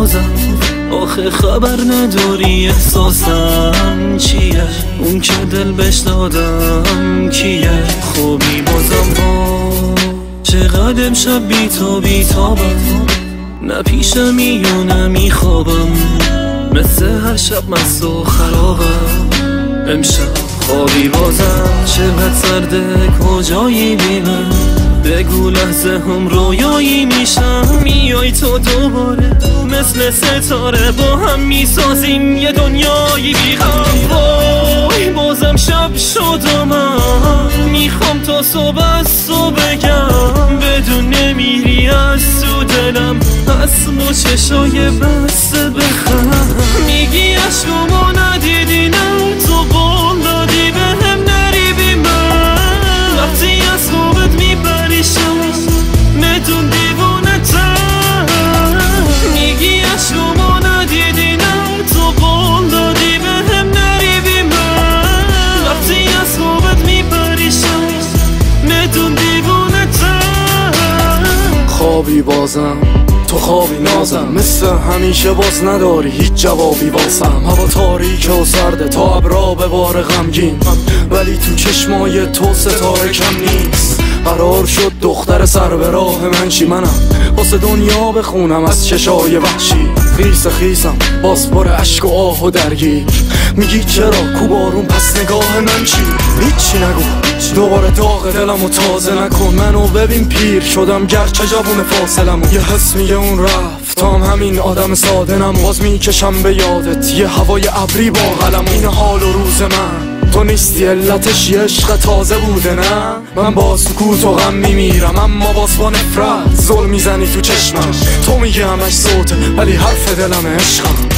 بازم آخه خبر نداری احساسم چیه؟ اون که دل بهش دادم کیه؟ خوبی بازم چقدر امشب بیتابم نه پیشمی و نه میخوابم مثل هر شب مست و خرابم امشب خوابی بازم چقدر سرده کجایی بیمه بگو لحظه هم رویایی میشم میای تو دوباره مثل ستاره با هم میسازیم یه دنیایی بیغم وای بازم شب شدم میخوام تا صبح بگم بدون نمیری از تو دلم از با چشای بسته بخم میگی عشقمو ندیدی نه تو قول دادی به هم نری بی من وقتی از خوبت میپریشم بدون دیوونتم میگی عشقمو ندیدی نه تو قول دادی به هم نری بی من وقتی از خوبت میپریشم بدون دیوونتم خوابی بازم تو خوابی نازم مثل همیشه باز نداری هیچ جوابی واسم هوا تاریک و سرده تا ابرا به بار غمگین ولی تو چشمای تو ستاره کم نیست قرار شد دختر سر به راه من چی منم واسه دنیا بخونم از چشای وحشی خیسم باز پر عشق و آه و درگیر میگی چرا کو بارون پس نگاه من چی هیچی نگو دوباره داغ دلمو تازه نکن منو ببین پیر شدم گرچه جوون فاصلمو یه حس میگه اون رفت تا همین آدم ساده نم باز میکشم به یادت یه هوای ابری با قلم این حال و روز من تو نیستی علتش یه عشق تازه بوده نه من با سکوت و غم میمیرم اما باز با نفرت ظلم میزنی تو چشمم تو میگی همش صوته ولی حرف دلم عشقم